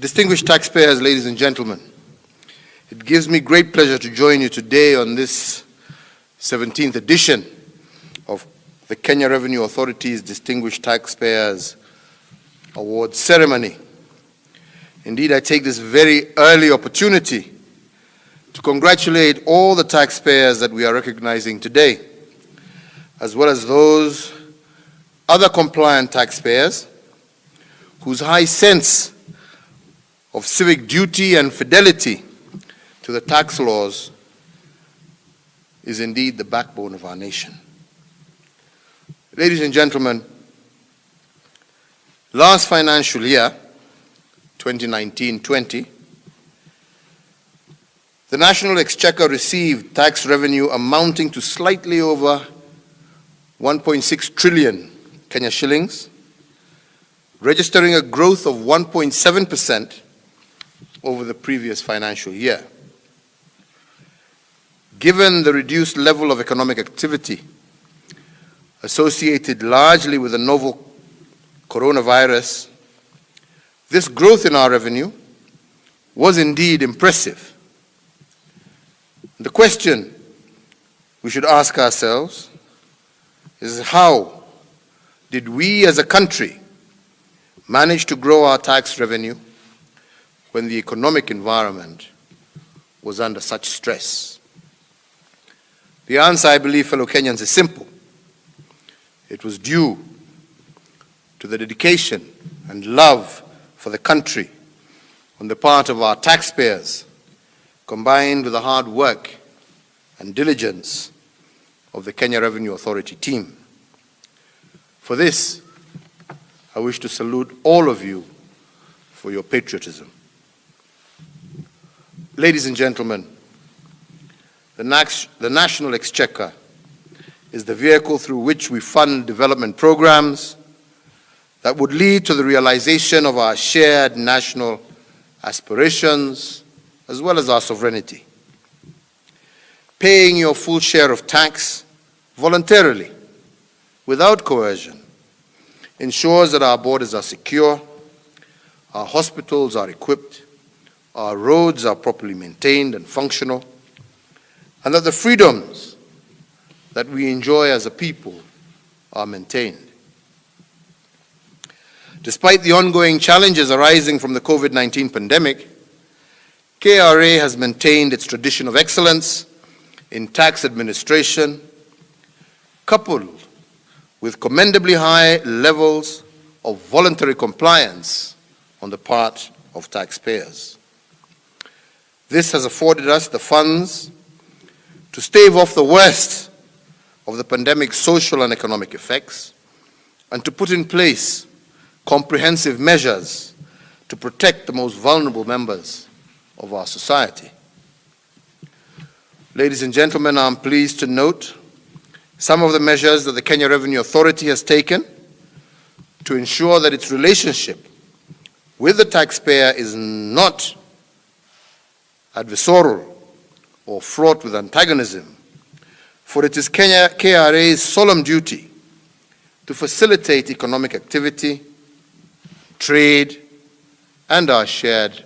Distinguished taxpayers, ladies and gentlemen, it gives me great pleasure to join you today on this 17th edition of the Kenya Revenue Authority's Distinguished Taxpayers Award Ceremony. Indeed, I take this very early opportunity to congratulate all the taxpayers that we are recognizing today, as well as those other compliant taxpayers whose high sense of civic duty and fidelity to the tax laws is indeed the backbone of our nation. Ladies and gentlemen, last financial year, 2019-20, the National Exchequer received tax revenue amounting to slightly over 1.6 trillion Kenya shillings, registering a growth of 1.7% over the previous financial year. Given the reduced level of economic activity associated largely with the novel coronavirus, this growth in our revenue was indeed impressive. The question we should ask ourselves is, how did we as a country manage to grow our tax revenue when the economic environment was under such stress? The answer, I believe, fellow Kenyans, is simple. It was due to the dedication and love for the country on the part of our taxpayers, combined with the hard work and diligence of the Kenya Revenue Authority team. For this, I wish to salute all of you for your patriotism. Ladies and gentlemen, the National Exchequer is the vehicle through which we fund development programs that would lead to the realization of our shared national aspirations as well as our sovereignty. Paying your full share of tax voluntarily, without coercion, ensures that our borders are secure, our hospitals are equipped, our roads are properly maintained and functional, and that the freedoms that we enjoy as a people are maintained. Despite the ongoing challenges arising from the COVID-19 pandemic, KRA has maintained its tradition of excellence in tax administration, coupled with commendably high levels of voluntary compliance on the part of taxpayers. This has afforded us the funds to stave off the worst of the pandemic's social and economic effects, and to put in place comprehensive measures to protect the most vulnerable members of our society. Ladies and gentlemen, I'm pleased to note some of the measures that the Kenya Revenue Authority has taken to ensure that its relationship with the taxpayer is not adversarial or fraught with antagonism, for it is KRA's solemn duty to facilitate economic activity, trade, and our shared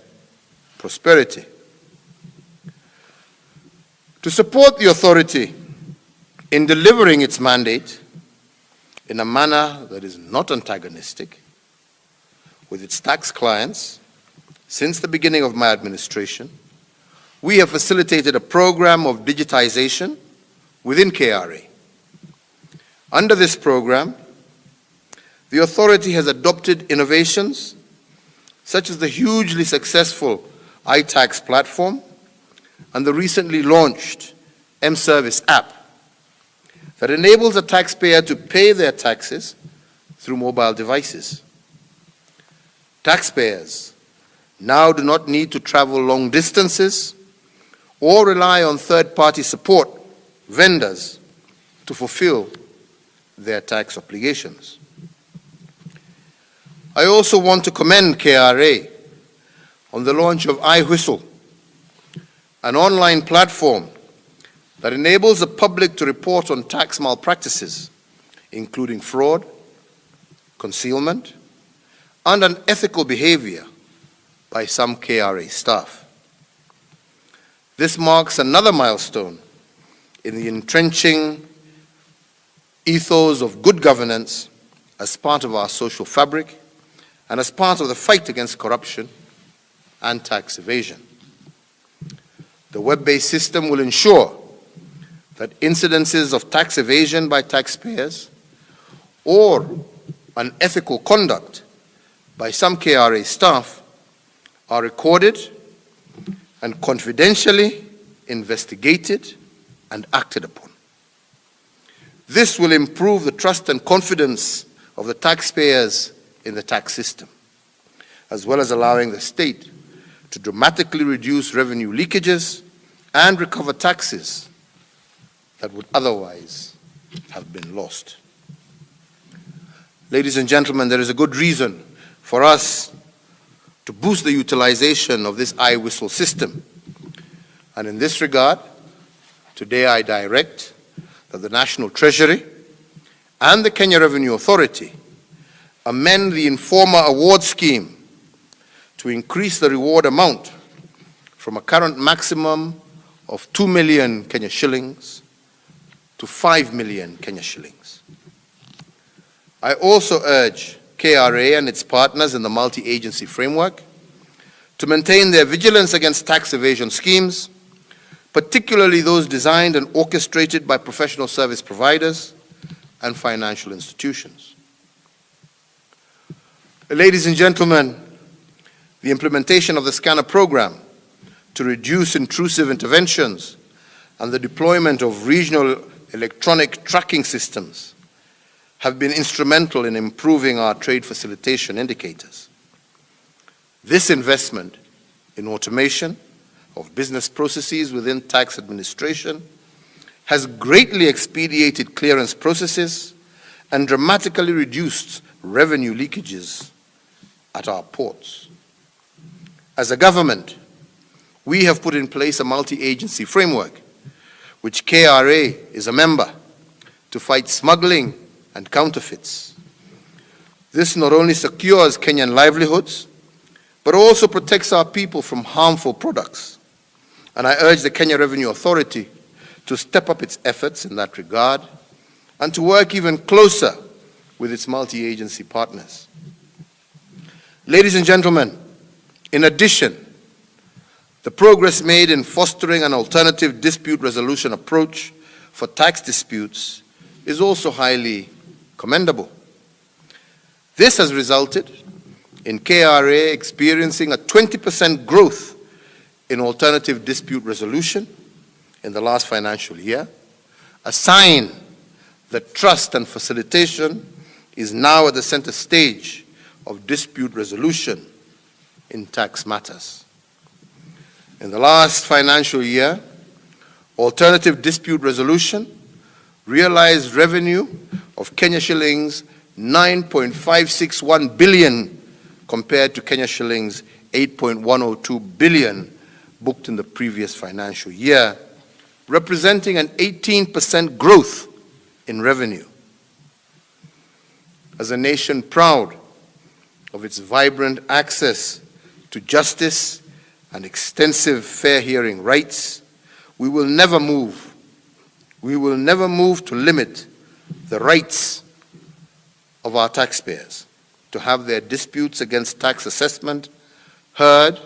prosperity. To support the authority in delivering its mandate in a manner that is not antagonistic with its tax clients, since the beginning of my administration, we have facilitated a program of digitization within KRA. Under this program, the authority has adopted innovations such as the hugely successful iTax platform and the recently launched M-Service app that enables a taxpayer to pay their taxes through mobile devices. Taxpayers now do not need to travel long distances or rely on third-party support vendors to fulfill their tax obligations. I also want to commend KRA on the launch of iWhistle, an online platform that enables the public to report on tax malpractices, including fraud, concealment, and unethical behavior by some KRA staff. This marks another milestone in the entrenching ethos of good governance as part of our social fabric and as part of the fight against corruption and tax evasion. The web-based system will ensure that incidences of tax evasion by taxpayers or unethical conduct by some KRA staff are recorded and confidentially investigated and acted upon. This will improve the trust and confidence of the taxpayers in the tax system, as well as allowing the state to dramatically reduce revenue leakages and recover taxes that would otherwise have been lost. Ladies and gentlemen, there is a good reason for us to boost the utilization of this iWhistle system. And in this regard, today I direct that the National Treasury and the Kenya Revenue Authority amend the Informer Award Scheme to increase the reward amount from a current maximum of 2 million Kenya shillings to 5 million Kenya shillings. I also urge KRA and its partners in the multi-agency framework to maintain their vigilance against tax evasion schemes, particularly those designed and orchestrated by professional service providers and financial institutions. Ladies and gentlemen, the implementation of the scanner program to reduce intrusive interventions and the deployment of regional electronic tracking systems have been instrumental in improving our trade facilitation indicators. This investment in automation of business processes within tax administration has greatly expedited clearance processes and dramatically reduced revenue leakages at our ports. As a government, we have put in place a multi-agency framework, which KRA is a member, to fight smuggling and counterfeits. This not only secures Kenyan livelihoods, but also protects our people from harmful products. And I urge the Kenya Revenue Authority to step up its efforts in that regard and to work even closer with its multi-agency partners. Ladies and gentlemen, in addition, the progress made in fostering an alternative dispute resolution approach for tax disputes is also highly commendable. This has resulted in KRA experiencing a 20% growth in alternative dispute resolution in the last financial year, a sign that trust and facilitation is now at the center stage of dispute resolution in tax matters. In the last financial year, alternative dispute resolution realized revenue of Kenya shillings 9.561 billion compared to Kenya shillings 8.102 billion booked in the previous financial year, representing an 18% growth in revenue. As a nation proud of its vibrant access to justice and extensive fair hearing rights, we will never move to limit the rights of our taxpayers to have their disputes against tax assessment heard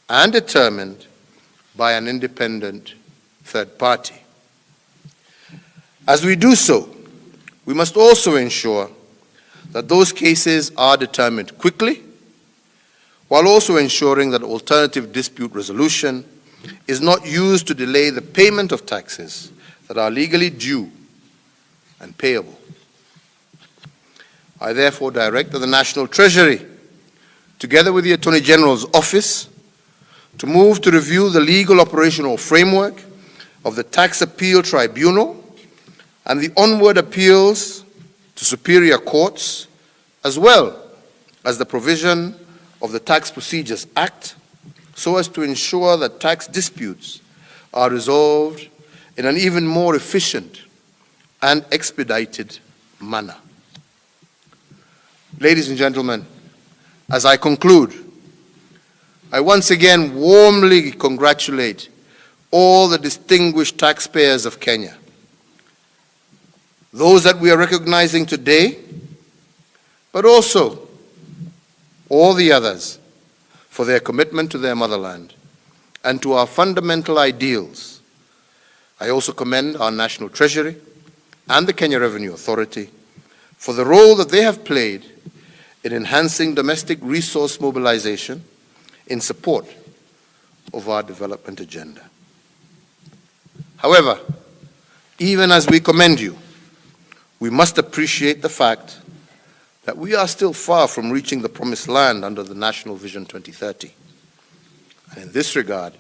and determined by an independent third party. As we do so, we must also ensure that those cases are determined quickly, while also ensuring that alternative dispute resolution is not used to delay the payment of taxes that are legally due and payable. I therefore direct that the National Treasury, together with the Attorney General's Office, to move to review the legal operational framework of the Tax Appeal Tribunal and the onward appeals to superior courts, as well as the provision of the Tax Procedures Act, so as to ensure that tax disputes are resolved in an even more efficient and expedited manner. Ladies and gentlemen, as I conclude, I once again warmly congratulate all the distinguished taxpayers of Kenya, those that we are recognizing today, but also all the others for their commitment to their motherland and to our fundamental ideals. I also commend our National Treasury and the Kenya Revenue Authority for the role that they have played in enhancing domestic resource mobilization in support of our development agenda. However, even as we commend you, we must appreciate the fact that we are still far from reaching the promised land under the National Vision 2030. And in this regard,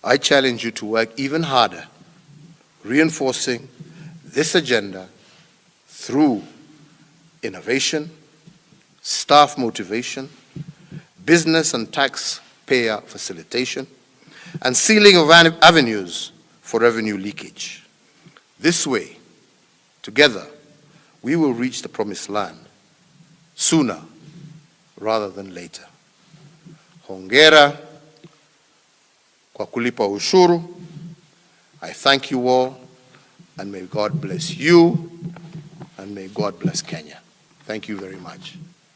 I challenge you to work even harder, reinforcing this agenda through innovation, staff motivation, business and taxpayer facilitation, and sealing of avenues for revenue leakage. This way, together, we will reach the promised land sooner rather than later. Hongera kwa kulipa ushuru. I thank you all, and may God bless you, and may God bless Kenya. Thank you very much.